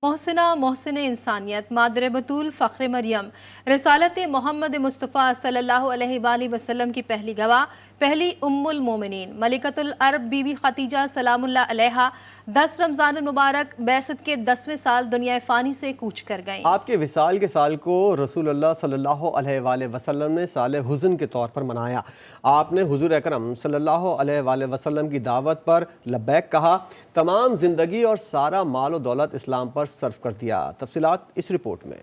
محسن انسانیت مادر بطول فخر مریم رسالت محمد مصطفیٰ صلی اللہ علیہ وآلہ وسلم کی پہلی گواہ، پہلی ام المومنین ملکۃ العرب بی بی خدیجہ سلام اللہ علیہا 10 رمضان المبارک بعثت کے 10ویں سال دنیا فانی سے کوچ کر گئیں۔ آپ کے وصال کے سال کو رسول اللہ صلی اللہ علیہ وآلہ وسلم نے سال حزن کے طور پر منایا۔ آپ نے حضور اکرم صلی اللہ علیہ وآلہ وسلم کی دعوت پر لبیک کہا، تمام زندگی اور سارا مال و دولت اسلام پر صرف کر دیا۔ تفصیلات اس رپورٹ میں۔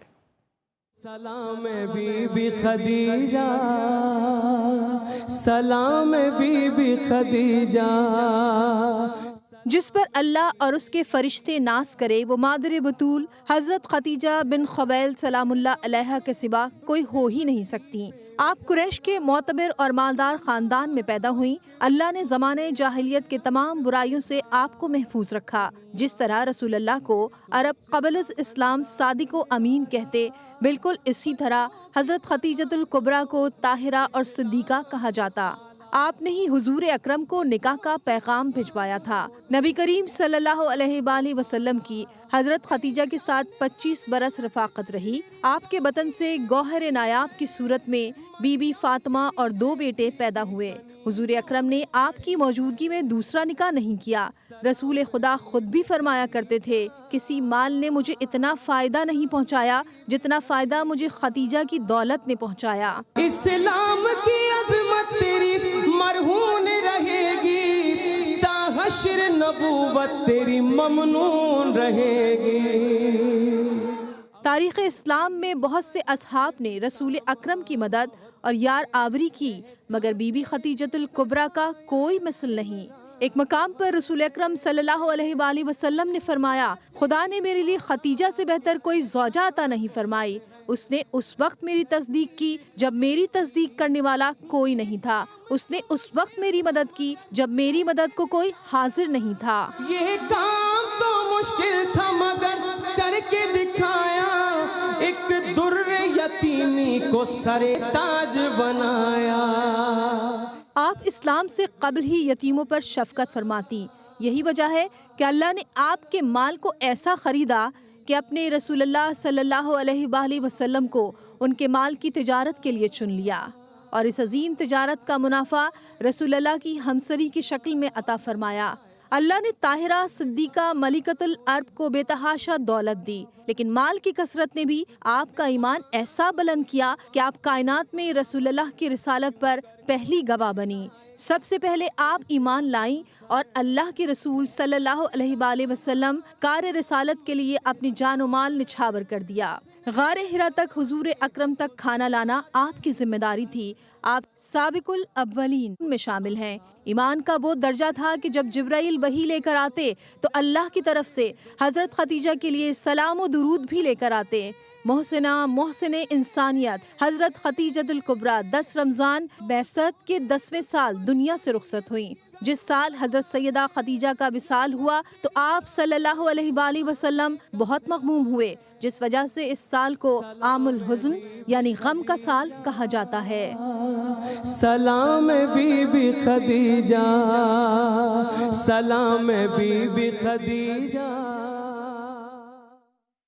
سلام بی بی خدیجہ، سلام بی بی خدیجہ، جس پر اللہ اور اس کے فرشتے ناز کرے وہ مادر بطول حضرت خدیجہ بن خویلد سلام اللہ علیہا کے سوا کوئی ہو ہی نہیں سکتی۔ آپ قریش کے معتبر اور مالدار خاندان میں پیدا ہوئیں۔ اللہ نے زمانے جاہلیت کے تمام برائیوں سے آپ کو محفوظ رکھا۔ جس طرح رسول اللہ کو عرب قبل از اسلام صادق و امین کہتے، بالکل اسی طرح حضرت خدیجۃ الکبریٰ کو طاہرہ اور صدیقہ کہا جاتا۔ آپ نے ہی حضور اکرم کو نکاح کا پیغام بھجوایا تھا۔ نبی کریم صلی اللہ علیہ وآلہ وسلم کی حضرت خدیجہ کے ساتھ 25 برس رفاقت رہی۔ آپ کے بطن سے گوہر نایاب کی صورت میں بی بی فاطمہ اور 2 بیٹے پیدا ہوئے۔ حضور اکرم نے آپ کی موجودگی میں دوسرا نکاح نہیں کیا۔ رسول خدا خود بھی فرمایا کرتے تھے، کسی مال نے مجھے اتنا فائدہ نہیں پہنچایا جتنا فائدہ مجھے خدیجہ کی دولت نے پہنچایا۔ اسلام کی عظمت تیری مرہون رہے گی، تا حشر نبوت تیری ممنون رہے گی۔ تاریخ اسلام میں بہت سے اصحاب نے رسول اکرم کی مدد اور یار آوری کی، مگر بی بی خدیجۃ الکبریٰ کا کوئی مثل نہیں۔ ایک مقام پر رسول اکرم صلی اللہ علیہ وآلہ وسلم نے فرمایا، خدا نے میرے لیے خدیجہ سے بہتر کوئی زوجہ عطا نہیں فرمائی۔ اس نے اس وقت میری تصدیق کی جب میری تصدیق کرنے والا کوئی نہیں تھا۔ اس نے اس وقت میری مدد کی جب میری مدد کو کوئی حاضر نہیں تھا۔ یہ کام تو مشکل تھا مگر کر کے دکھایا، ایک در یتیمی کو سر تاج بنایا۔ آپ اسلام سے قبل ہی یتیموں پر شفقت فرماتی۔ یہی وجہ ہے کہ اللہ نے آپ کے مال کو ایسا خریدا کہ اپنے رسول اللہ صلی اللہ علیہ وآلہ وسلم کو ان کے مال کی تجارت کے لیے چن لیا، اور اس عظیم تجارت کا منافع رسول اللہ کی ہمسری کی شکل میں عطا فرمایا۔ اللہ نے طاہرہ صدیقہ ملکۃ العرب کو بے تحاشا دولت دی، لیکن مال کی کثرت نے بھی آپ کا ایمان ایسا بلند کیا کہ آپ کائنات میں رسول اللہ کی رسالت پر پہلی گواہ بنی۔ سب سے پہلے آپ ایمان لائیں اور اللہ کے رسول صلی اللہ علیہ وآلہ وسلم کار رسالت کے لیے اپنی جان و مال نچھاور کر دیا۔ غار حرا تک حضور اکرم تک کھانا لانا آپ کی ذمہ داری تھی۔ آپ سابق الاولین میں شامل ہیں۔ ایمان کا وہ درجہ تھا کہ جب جبرائیل وحی لے کر آتے تو اللہ کی طرف سے حضرت خدیجہ کے لیے سلام و درود بھی لے کر آتے۔ محسن انسانیت حضرت خدیجۃ الکبریٰ 10 رمضان بعثت کے 10ویں سال دنیا سے رخصت ہوئیں۔ جس سال حضرت سیدہ خدیجہ کا وصال ہوا تو آپ صلی اللہ علیہ وآلہ وسلم بہت مغموم ہوئے، جس وجہ سے اس سال کو عام الحزن یعنی غم کا سال کہا جاتا ہے۔ سلام بی بی خدیجہ، سلام بی بی خدیجہ۔